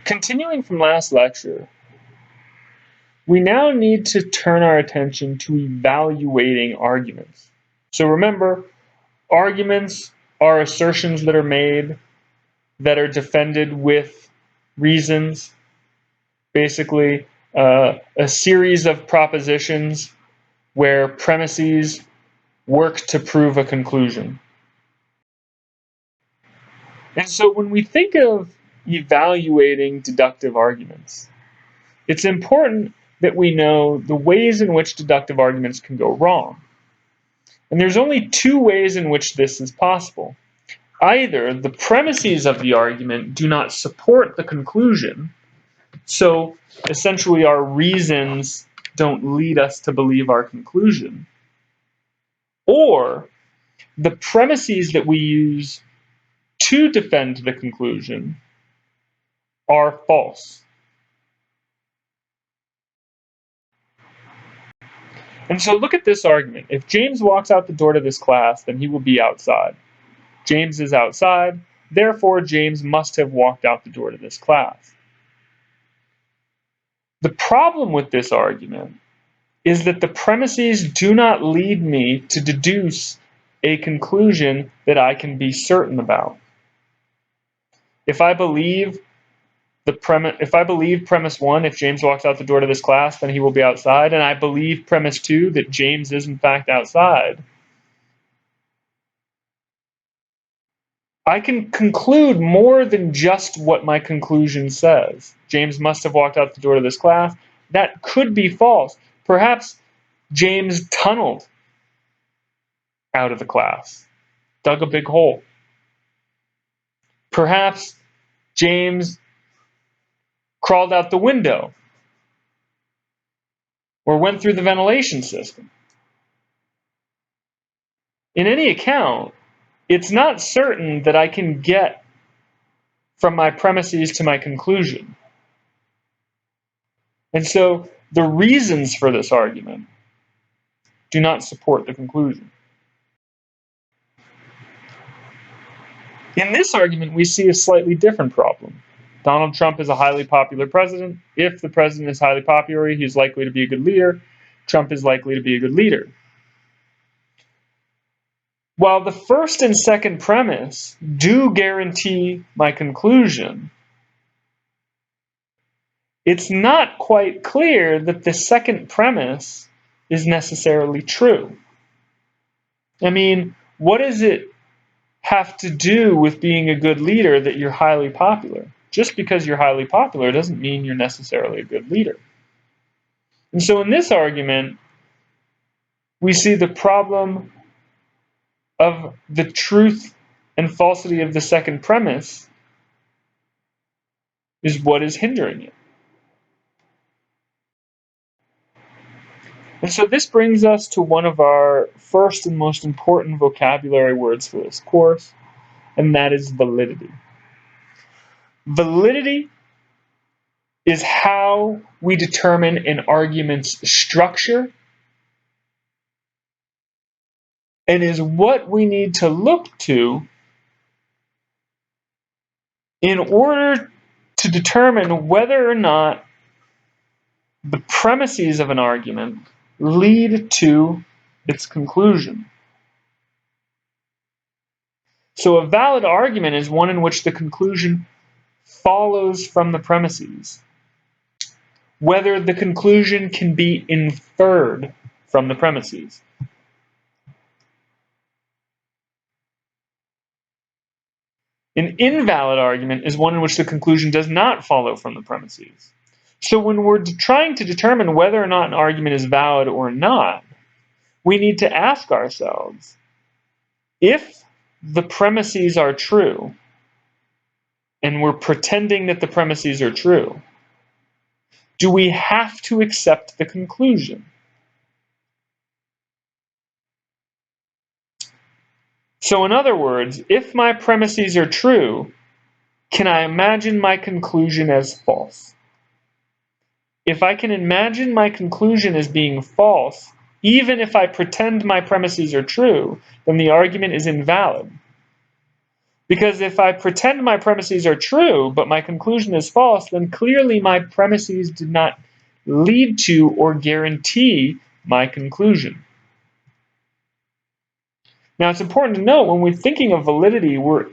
Continuing from last lecture, we now need to turn our attention to evaluating arguments. So remember, arguments are assertions that are made that are defended with reasons, basically a series of propositions where premises work to prove a conclusion. And so when we think of evaluating deductive arguments, it's important that we know the ways in which deductive arguments can go wrong. And there's only two ways in which this is possible. Either the premises of the argument do not support the conclusion, so essentially our reasons don't lead us to believe our conclusion, or the premises that we use to defend the conclusion are false. And so look at this argument. If James walks out the door to this class, then he will be outside. James is outside, therefore James must have walked out the door to this class. The problem with this argument is that the premises do not lead me to deduce a conclusion that I can be certain about. If I believe premise 1, if James walks out the door to this class, then he will be outside, and I believe premise 2, that James is in fact outside, I can conclude more than just what my conclusion says. James must have walked out the door to this class. That could be false. Perhaps James tunneled out of the class, dug a big hole. Perhaps James crawled out the window or went through the ventilation system. In any account, it's not certain that I can get from my premises to my conclusion. And so the reasons for this argument do not support the conclusion. In this argument, we see a slightly different problem. Donald Trump is a highly popular president. If the president is highly popular, he's likely to be a good leader. Trump is likely to be a good leader. While the first and second premise do guarantee my conclusion, it's not quite clear that the second premise is necessarily true. I mean, what does it have to do with being a good leader that you're highly popular? Just because you're highly popular doesn't mean you're necessarily a good leader. And so in this argument, we see the problem of the truth and falsity of the second premise is what is hindering it. And so this brings us to one of our first and most important vocabulary words for this course, and that is validity. Validity is how we determine an argument's structure and is what we need to look to in order to determine whether or not the premises of an argument lead to its conclusion. So a valid argument is one in which the conclusion follows from the premises, whether the conclusion can be inferred from the premises. An invalid argument is one in which the conclusion does not follow from the premises. So when we're trying to determine whether or not an argument is valid or not, we need to ask ourselves, if the premises are true, and we're pretending that the premises are true, do we have to accept the conclusion? So in other words, if my premises are true, can I imagine my conclusion as false? If I can imagine my conclusion as being false, even if I pretend my premises are true, then the argument is invalid. Because if I pretend my premises are true, but my conclusion is false, then clearly my premises did not lead to or guarantee my conclusion. Now, it's important to note when we're thinking of validity, we're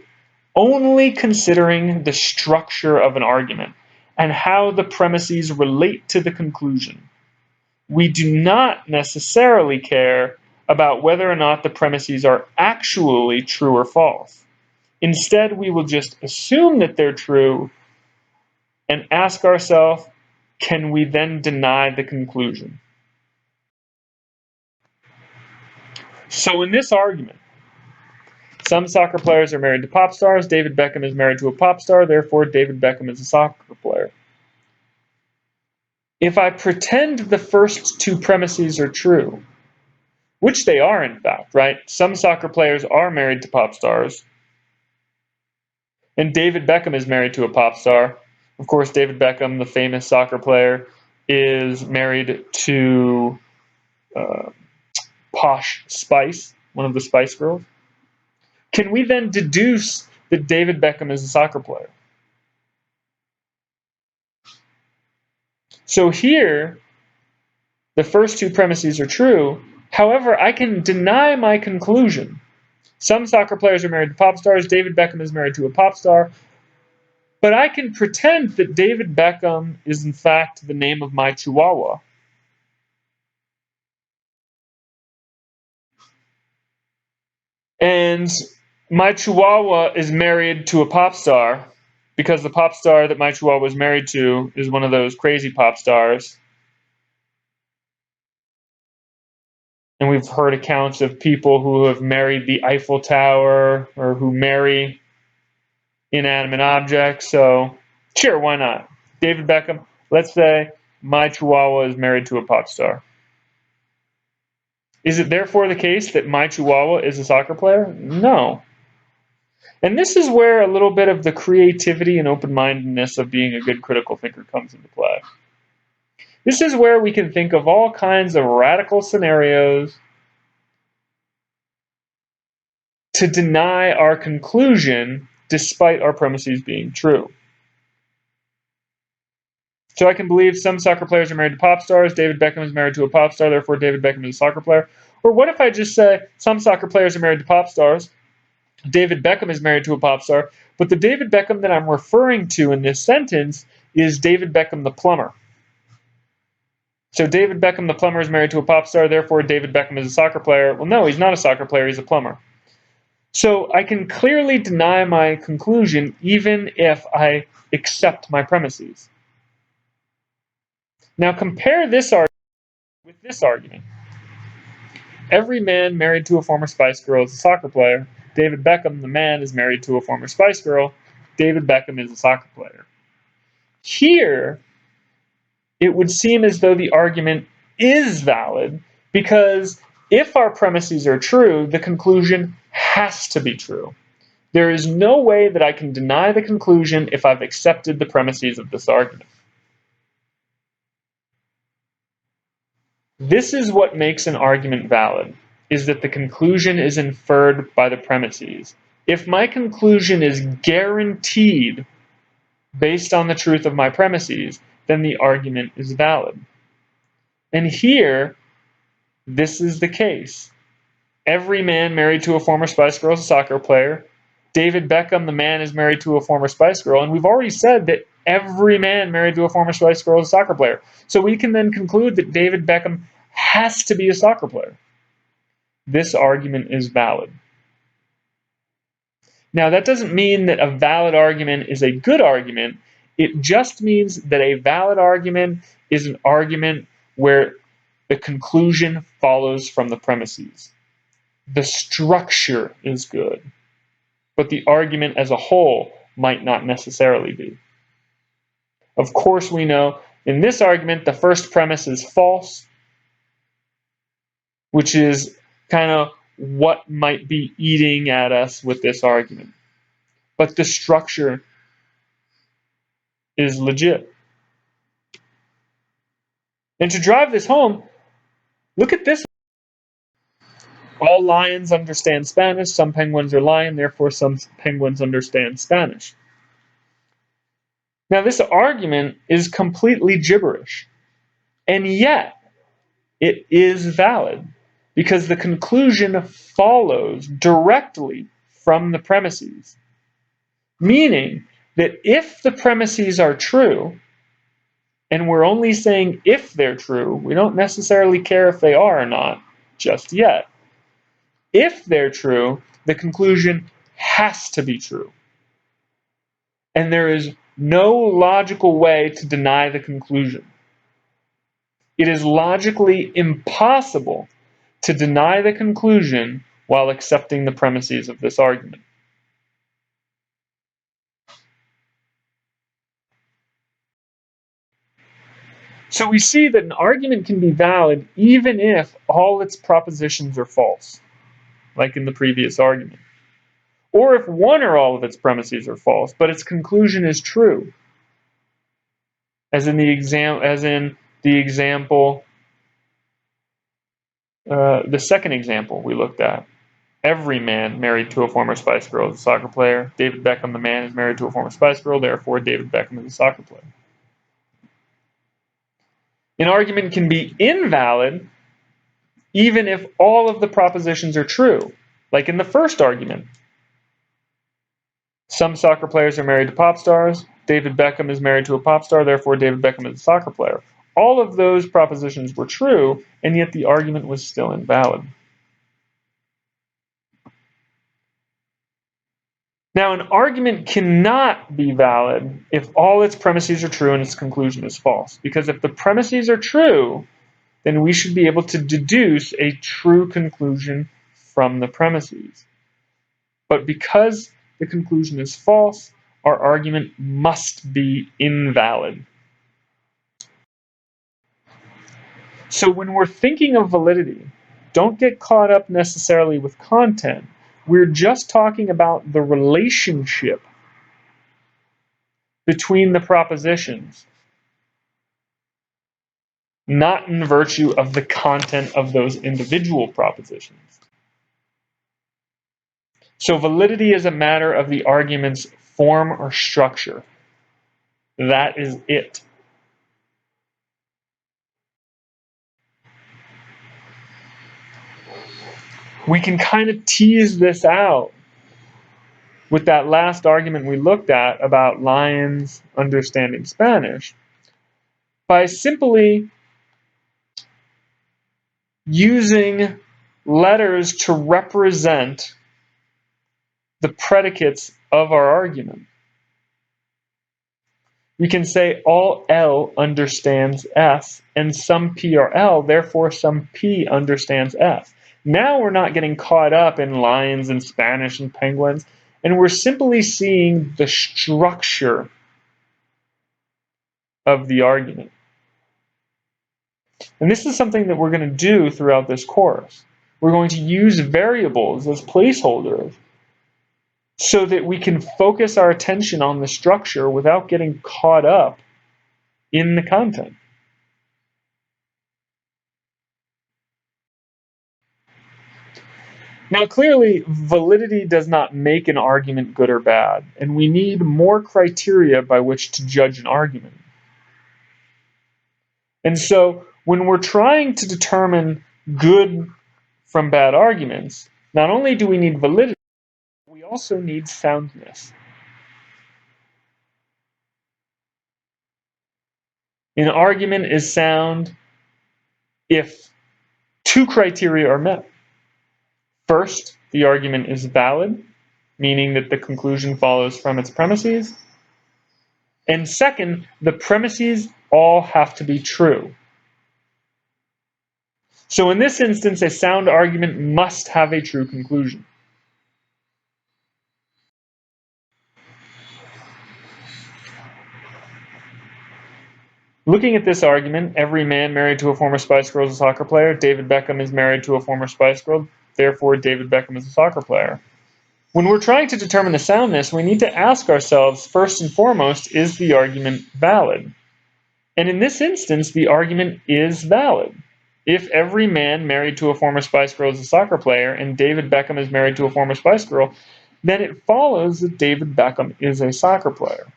only considering the structure of an argument and how the premises relate to the conclusion. We do not necessarily care about whether or not the premises are actually true or false. Instead, we will just assume that they're true and ask ourselves, can we then deny the conclusion? So in this argument, some soccer players are married to pop stars. David Beckham is married to a pop star. Therefore, David Beckham is a soccer player. If I pretend the first two premises are true, which they are in fact, right? Some soccer players are married to pop stars. And David Beckham is married to a pop star. Of course, David Beckham, the famous soccer player, is married to Posh Spice, one of the Spice Girls. Can we then deduce that David Beckham is a soccer player? So here, the first two premises are true. However, I can deny my conclusion. Some soccer players are married to pop stars. David Beckham is married to a pop star. But I can pretend that David Beckham is in fact the name of my Chihuahua. And my Chihuahua is married to a pop star because the pop star that my Chihuahua is married to is one of those crazy pop stars. And we've heard accounts of people who have married the Eiffel Tower or who marry inanimate objects. So, sure, why not? David Beckham, let's say my Chihuahua is married to a pop star. Is it therefore the case that my Chihuahua is a soccer player? No. And this is where a little bit of the creativity and open-mindedness of being a good critical thinker comes into play. This is where we can think of all kinds of radical scenarios to deny our conclusion despite our premises being true. So I can believe some soccer players are married to pop stars. David Beckham is married to a pop star, therefore David Beckham is a soccer player. Or what if I just say some soccer players are married to pop stars, David Beckham is married to a pop star, but the David Beckham that I'm referring to in this sentence is David Beckham the plumber. So David Beckham the plumber is married to a pop star, therefore David Beckham is a soccer player. Well, no, he's not a soccer player, he's a plumber. So I can clearly deny my conclusion even if I accept my premises. Now compare this argument with this argument. Every man married to a former Spice Girl is a soccer player. David Beckham, the man, is married to a former Spice Girl. David Beckham is a soccer player. Here, it would seem as though the argument is valid because if our premises are true, the conclusion has to be true. There is no way that I can deny the conclusion if I've accepted the premises of this argument. This is what makes an argument valid, is that the conclusion is inferred by the premises. If my conclusion is guaranteed based on the truth of my premises, then the argument is valid. And here, this is the case. Every man married to a former Spice Girl is a soccer player. David Beckham, the man, is married to a former Spice Girl. And we've already said that every man married to a former Spice Girl is a soccer player. So we can then conclude that David Beckham has to be a soccer player. This argument is valid. Now, that doesn't mean that a valid argument is a good argument. It just means that a valid argument is an argument where the conclusion follows from the premises. The structure is good, but the argument as a whole might not necessarily be. Of course, we know in this argument the first premise is false, which is kind of what might be eating at us with this argument. But the structure is legit. And to drive this home, look at this. All lions understand Spanish. Some penguins are lion, therefore some penguins understand Spanish. Now, this argument is completely gibberish, and yet it is valid because the conclusion follows directly from the premises, meaning that if the premises are true, and we're only saying if they're true, we don't necessarily care if they are or not just yet. If they're true, the conclusion has to be true. And there is no logical way to deny the conclusion. It is logically impossible to deny the conclusion while accepting the premises of this argument. So we see that an argument can be valid even if all its propositions are false, like in the previous argument. Or if one or all of its premises are false, but its conclusion is true, as in the example, the second example we looked at. Every man married to a former Spice Girl is a soccer player. David Beckham, the man, is married to a former Spice Girl, therefore David Beckham is a soccer player. An argument can be invalid even if all of the propositions are true, like in the first argument. Some soccer players are married to pop stars. David Beckham is married to a pop star, therefore David Beckham is a soccer player. All of those propositions were true, and yet the argument was still invalid. Now, an argument cannot be valid if all its premises are true and its conclusion is false. Because if the premises are true, then we should be able to deduce a true conclusion from the premises. But because the conclusion is false, our argument must be invalid. So when we're thinking of validity, don't get caught up necessarily with content. We're just talking about the relationship between the propositions, not in virtue of the content of those individual propositions. So validity is a matter of the argument's form or structure. That is it. We can kind of tease this out with that last argument we looked at about lions understanding Spanish by simply using letters to represent the predicates of our argument. We can say all L understands S, and some P are L, therefore some P understands S. Now we're not getting caught up in lions and Spanish and penguins, and we're simply seeing the structure of the argument. And this is something that we're going to do throughout this course. We're going to use variables as placeholders so that we can focus our attention on the structure without getting caught up in the content. Now, clearly, validity does not make an argument good or bad, and we need more criteria by which to judge an argument. And so, when we're trying to determine good from bad arguments, not only do we need validity, we also need soundness. An argument is sound if two criteria are met. First, the argument is valid, meaning that the conclusion follows from its premises. And second, the premises all have to be true. So in this instance, a sound argument must have a true conclusion. Looking at this argument, every man married to a former Spice Girl is a soccer player. David Beckham is married to a former Spice Girl. Therefore, David Beckham is a soccer player. When we're trying to determine the soundness, we need to ask ourselves, first and foremost, is the argument valid? And in this instance, the argument is valid. If every man married to a former Spice Girl is a soccer player and David Beckham is married to a former Spice Girl, then it follows that David Beckham is a soccer player.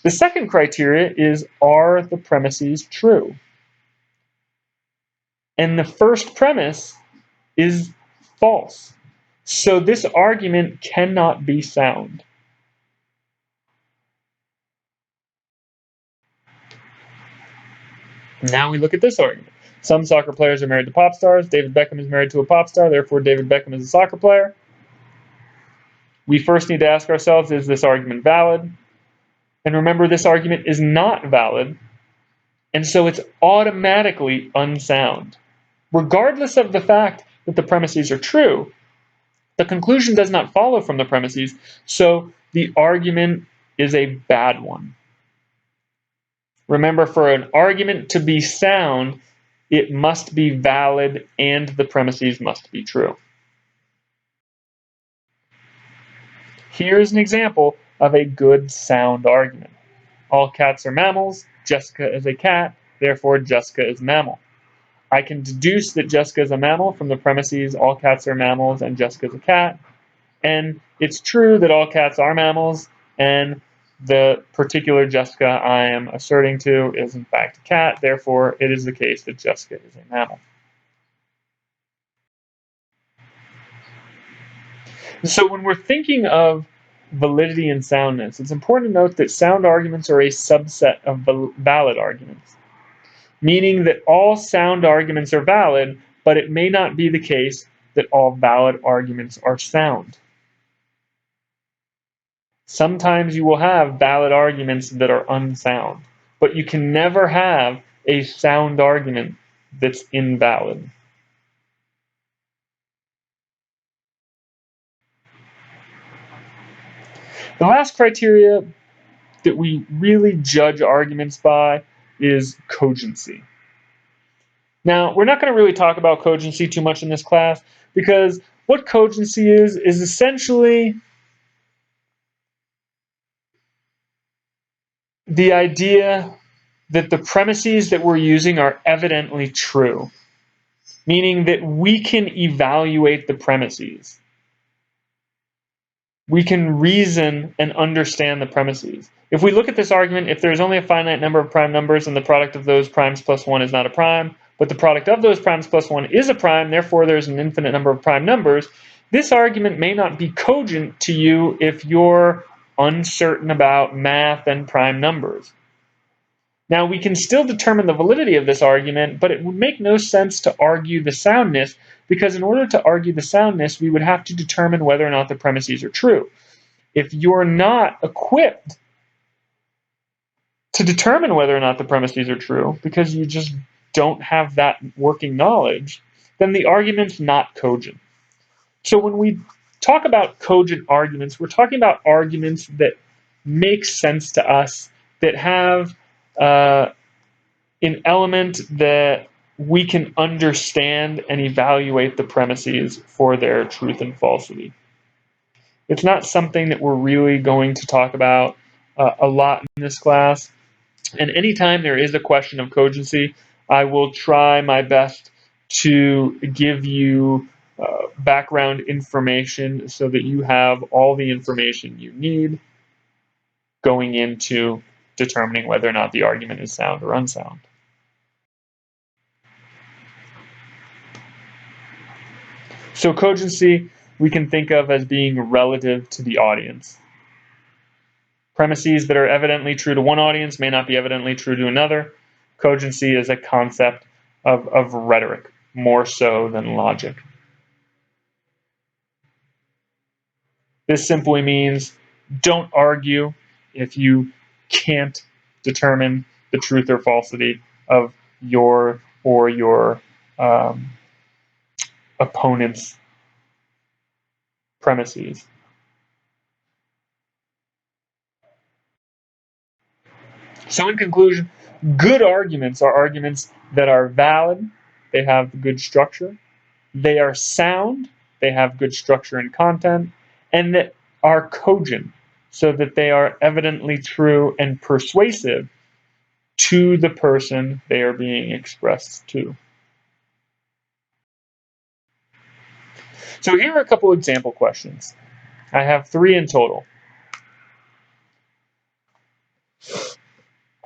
The second criteria is, are the premises true? And the first premise is false. So this argument cannot be sound. Now we look at this argument. Some soccer players are married to pop stars. David Beckham is married to a pop star. Therefore, David Beckham is a soccer player. We first need to ask ourselves, is this argument valid? And remember, this argument is not valid, and so it's automatically unsound. Regardless of the fact that the premises are true, the conclusion does not follow from the premises, so the argument is a bad one. Remember, for an argument to be sound, it must be valid and the premises must be true. Here's an example of a good sound argument. All cats are mammals. Jessica is a cat. Therefore, Jessica is a mammal. I can deduce that Jessica is a mammal from the premises all cats are mammals and Jessica is a cat. And it's true that all cats are mammals, and the particular Jessica I am asserting to is in fact a cat. Therefore, it is the case that Jessica is a mammal. So when we're thinking of validity and soundness, it's important to note that sound arguments are a subset of valid arguments, meaning that all sound arguments are valid, but it may not be the case that all valid arguments are sound. Sometimes you will have valid arguments that are unsound, but you can never have a sound argument that's invalid. The last criteria that we really judge arguments by is cogency. Now, we're not going to really talk about cogency too much in this class, because what cogency is essentially the idea that the premises that we're using are evidently true, meaning that we can evaluate the premises. We can reason and understand the premises. If we look at this argument, if there's only a finite number of prime numbers and the product of those primes plus 1 is not a prime, but the product of those primes plus 1 is a prime, therefore there's an infinite number of prime numbers, this argument may not be cogent to you if you're uncertain about math and prime numbers. Now, we can still determine the validity of this argument, but it would make no sense to argue the soundness, because in order to argue the soundness, we would have to determine whether or not the premises are true. If you're not equipped to determine whether or not the premises are true, because you just don't have that working knowledge, then the argument's not cogent. So when we talk about cogent arguments, we're talking about arguments that make sense to us, that have an element that we can understand and evaluate the premises for their truth and falsity. It's not something that we're really going to talk about a lot in this class. And anytime there is a question of cogency, I will try my best to give you background information so that you have all the information you need going into determining whether or not the argument is sound or unsound. So cogency we can think of as being relative to the audience. Premises that are evidently true to one audience may not be evidently true to another. Cogency is a concept of rhetoric, more so than logic. This simply means don't argue if you can't determine the truth or falsity of your or your opponent's premises. So in conclusion, good arguments are arguments that are valid, they have good structure, they are sound, they have good structure and content, and that are cogent, so that they are evidently true and persuasive, to the person they are being expressed to. So here are a couple example questions. I have 3 in total.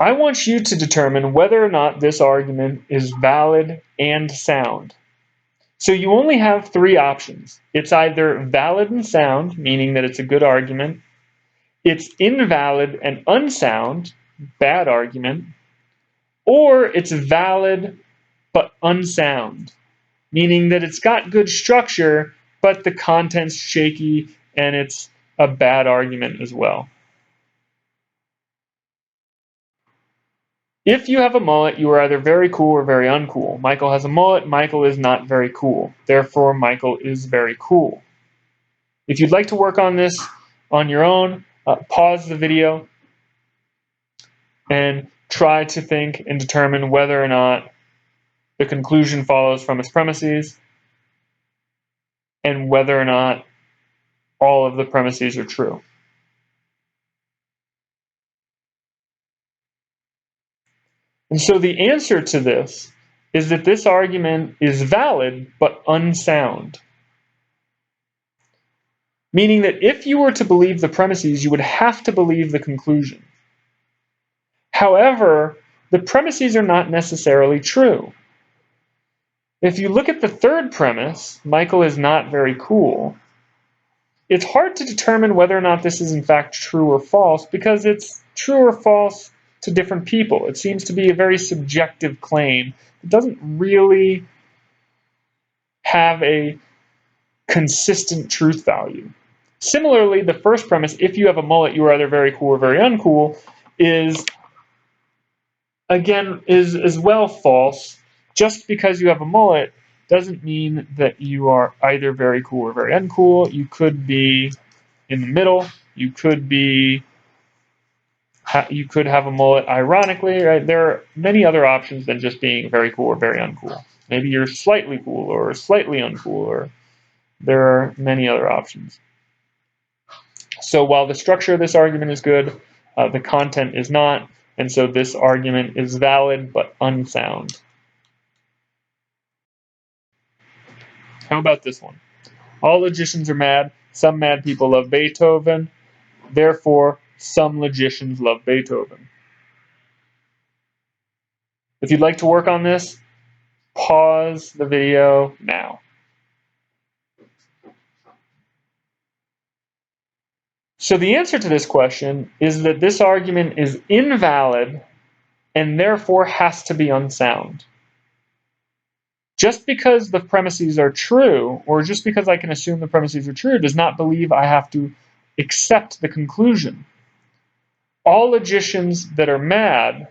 I want you to determine whether or not this argument is valid and sound. So you only have 3 options. It's either valid and sound, meaning that it's a good argument. It's invalid and unsound, bad argument. Or it's valid but unsound, meaning that it's got good structure, but the content's shaky and it's a bad argument as well. If you have a mullet, you are either very cool or very uncool. Michael has a mullet, Michael is not very cool. Therefore, Michael is very cool. If you'd like to work on this on your own, pause the video and try to think and determine whether or not the conclusion follows from its premises and whether or not all of the premises are true. And so the answer to this is that this argument is valid but unsound. Meaning that if you were to believe the premises, you would have to believe the conclusion. However, the premises are not necessarily true. If you look at the third premise, Michael is not very cool, it's hard to determine whether or not this is in fact true or false because it's true or false to different people. It seems to be a very subjective claim. It doesn't really have a consistent truth value. Similarly, the first premise, if you have a mullet, you are either very cool or very uncool, is as well false. Just because you have a mullet doesn't mean that you are either very cool or very uncool. You could be in the middle. You could have a mullet ironically, right? There are many other options than just being very cool or very uncool. Maybe you're slightly cool or slightly uncool, or there are many other options. So while the structure of this argument is good, the content is not, and so this argument is valid but unsound. How about this one? All logicians are mad. Some mad people love Beethoven. Therefore, some logicians love Beethoven. If you'd like to work on this, pause the video now. So the answer to this question is that this argument is invalid and therefore has to be unsound. Just because the premises are true, or just because I can assume the premises are true, does not believe I have to accept the conclusion. All logicians that are mad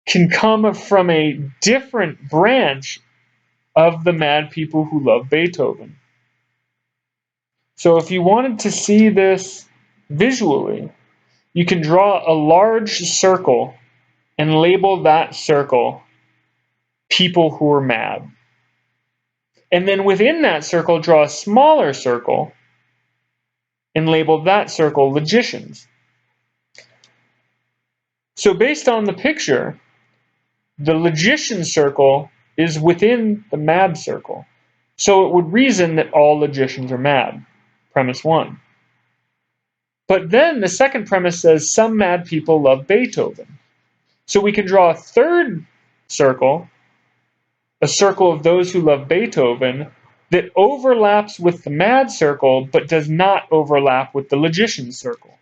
can come from a different branch of the mad people who love Beethoven. So if you wanted to see this visually, you can draw a large circle and label that circle people who are mad. And then within that circle, draw a smaller circle and label that circle logicians. So based on the picture, the logician circle is within the mad circle. So it would reason that all logicians are mad. Premise 1. But then the second premise says some mad people love Beethoven. So we can draw a third circle, a circle of those who love Beethoven, that overlaps with the mad circle but does not overlap with the logician circle.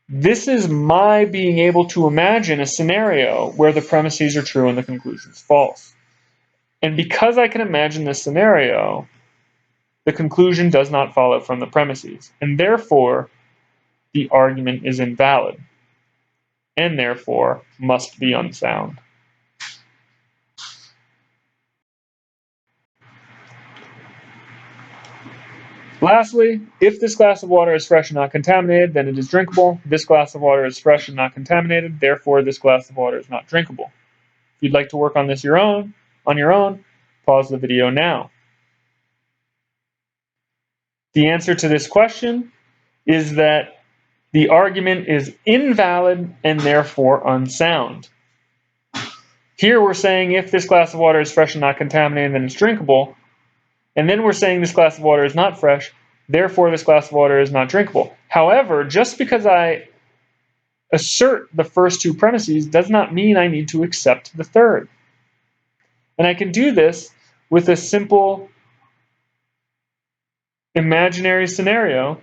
This is my being able to imagine a scenario where the premises are true and the conclusion is false. And because I can imagine this scenario, the conclusion does not follow from the premises, and therefore the argument is invalid, and therefore must be unsound. Lastly, if this glass of water is fresh and not contaminated, then it is drinkable. This glass of water is fresh and not contaminated, therefore this glass of water is not drinkable. If you'd like to work on this on your own, pause the video now. The answer to this question is that the argument is invalid and therefore unsound. Here we're saying if this glass of water is fresh and not contaminated, then it's drinkable. And then we're saying this glass of water is not fresh, therefore this glass of water is not drinkable. However, just because I assert the first two premises does not mean I need to accept the third. And I can do this with a simple imaginary scenario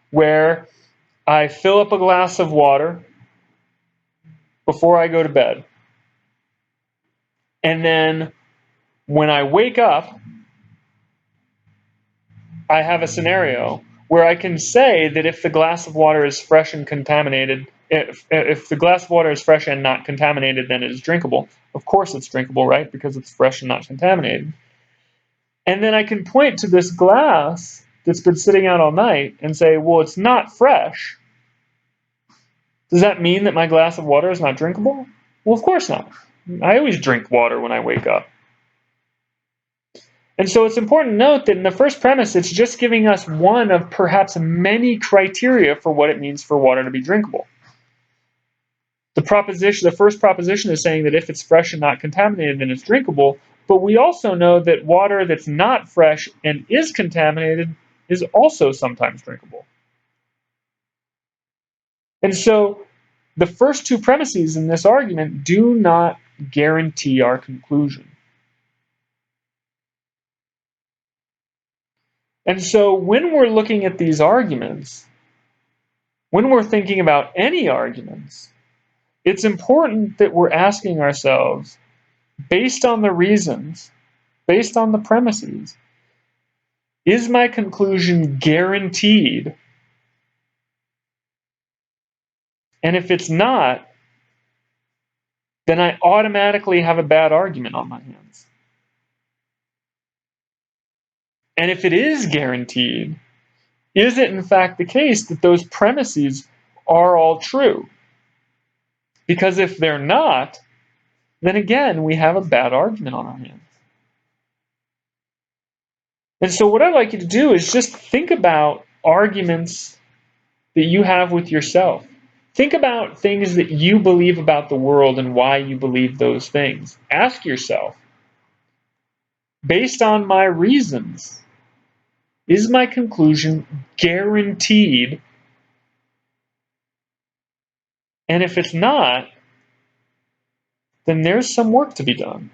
where I fill up a glass of water before I go to bed. And then when I wake up, I have a scenario where I can say that if the glass of water is fresh and contaminated, if the glass of water is fresh and not contaminated, then it is drinkable. Of course it's drinkable, right? Because it's fresh and not contaminated. And then I can point to this glass that's been sitting out all night and say, well, it's not fresh. Does that mean that my glass of water is not drinkable? Well, of course not. I always drink water when I wake up. And so it's important to note that in the first premise, it's just giving us one of perhaps many criteria for what it means for water to be drinkable. The first proposition is saying that if it's fresh and not contaminated, then it's drinkable. But we also know that water that's not fresh and is contaminated is also sometimes drinkable. And so the first two premises in this argument do not guarantee our conclusion. And so when we're looking at these arguments, when we're thinking about any arguments, it's important that we're asking ourselves, based on the reasons, based on the premises, is my conclusion guaranteed? And if it's not, then I automatically have a bad argument on my hands. And if it is guaranteed, is it in fact the case that those premises are all true? Because if they're not, then again, we have a bad argument on our hands. And so what I'd like you to do is just think about arguments that you have with yourself. Think about things that you believe about the world and why you believe those things. Ask yourself, based on my reasons, is my conclusion guaranteed? And if it's not, then there's some work to be done.